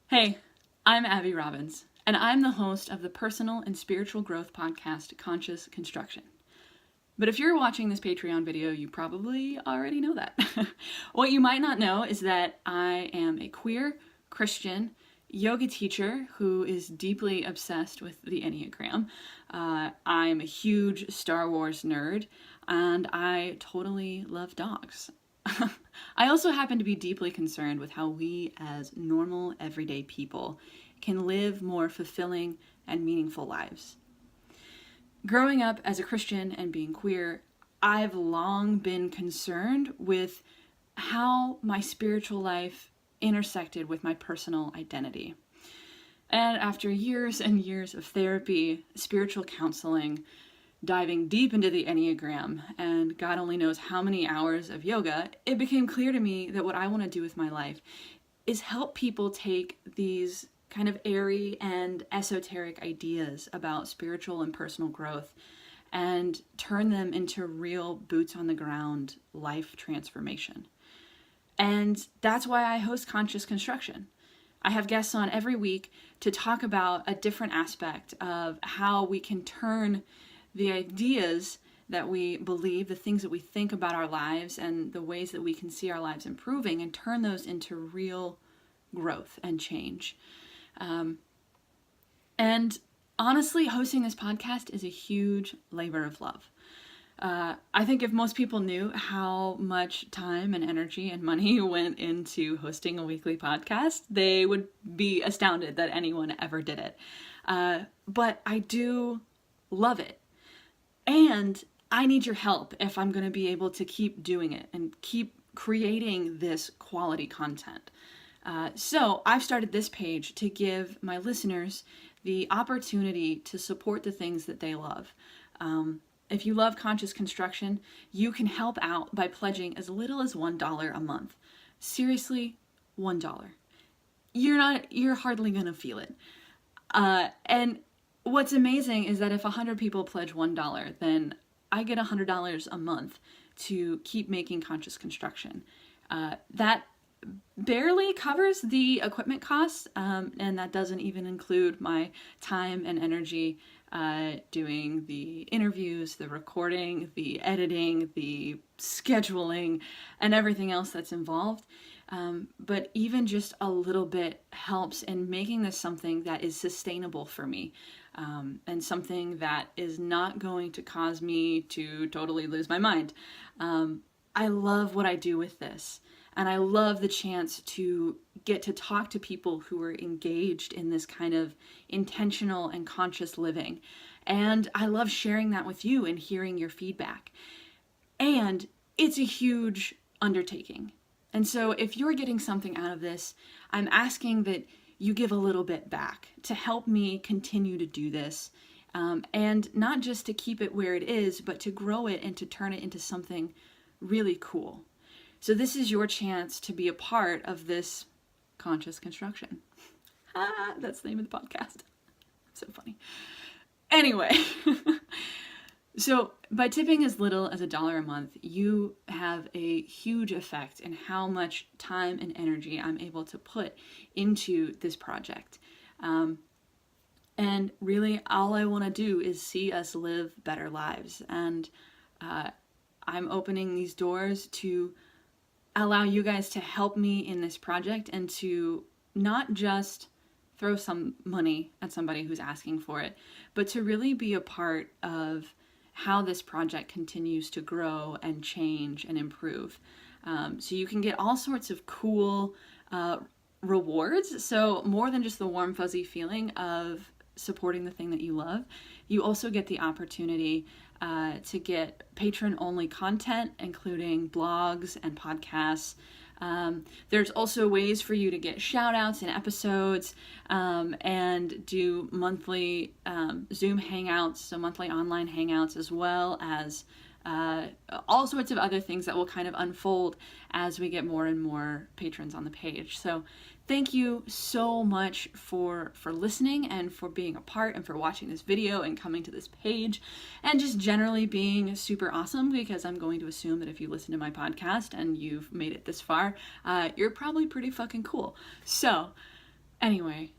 Hey, I'm Abby Robbins, and I'm the host of the personal and spiritual growth podcast, Conscious Construction. But if you're watching this Patreon video, you probably already know that. What you might not know is that I am a queer, Christian, yoga teacher who is deeply obsessed with the Enneagram. I'm a huge Star Wars nerd, and I totally love dogs. I also happen to be deeply concerned with how we, as normal, everyday people, can live more fulfilling and meaningful lives. Growing up as a Christian and being queer, I've long been concerned with how my spiritual life intersected with my personal identity. And after years and years of therapy, spiritual counseling, diving deep into the Enneagram, and God only knows how many hours of yoga, it became clear to me that what I want to do with my life is help people take these kind of airy and esoteric ideas about spiritual and personal growth and turn them into real boots on the ground life transformation. And that's why I host Conscious Construction. I have guests on every week to talk about a different aspect of how we can turn the ideas that we believe, the things that we think about our lives, and the ways that we can see our lives improving, and turn those into real growth and change. And honestly, hosting this podcast is a huge labor of love. I think if most people knew how much time and energy and money went into hosting a weekly podcast, they would be astounded that anyone ever did it. But I do love it. And I need your help if I'm going to be able to keep doing it and keep creating this quality content. So I've started this page to give my listeners the opportunity to support the things that they love. If you love Conscious Construction, you can help out by pledging as little as $1 a month. Seriously, $1. You're hardly going to feel it. And what's amazing is that if 100 people pledge $1, then I get $100 a month to keep making Conscious Construction. That barely covers the equipment costs, and that doesn't even include my time and energy doing the interviews, the recording, the editing, the scheduling, and everything else that's involved. But even just a little bit helps in making this something that is sustainable for me, and something that is not going to cause me to totally lose my mind. I love what I do with this, and I love the chance to get to talk to people who are engaged in this kind of intentional and conscious living. And I love sharing that with you and hearing your feedback. And it's a huge undertaking. And so if you're getting something out of this, I'm asking that you give a little bit back to help me continue to do this. And not just to keep it where it is, but to grow it and to turn it into something really cool. So this is your chance to be a part of this Conscious Construction. That's the name of the podcast. So funny. Anyway, so by tipping as little as $1 a month, you have a huge effect in how much time and energy I'm able to put into this project. And really, all I want to do is see us live better lives. And I'm opening these doors to allow you guys to help me in this project and to not just throw some money at somebody who's asking for it, but to really be a part of how this project continues to grow and change and improve. So you can get all sorts of cool rewards. So more than just the warm, fuzzy feeling of supporting the thing that you love, you also get the opportunity to get patron-only content, including blogs and podcasts. There's also ways for you to get shout-outs in episodes and do monthly Zoom hangouts, so monthly online hangouts, as well as all sorts of other things that will kind of unfold as we get more and more patrons on the page. So thank you so much for listening and for being a part and for watching this video and coming to this page and just generally being super awesome, because I'm going to assume that if you listen to my podcast and you've made it this far, you're probably pretty fucking cool. So Anyway,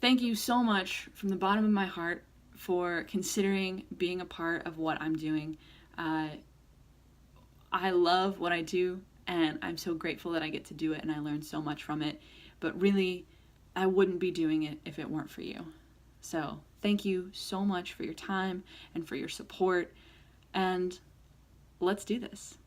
thank you so much from the bottom of my heart for considering being a part of what I'm doing. Uh, I love what I do, and I'm so grateful that I get to do it and I learn so much from it. But really, I wouldn't be doing it if it weren't for you. So, thank you so much for your time and for your support, and let's do this.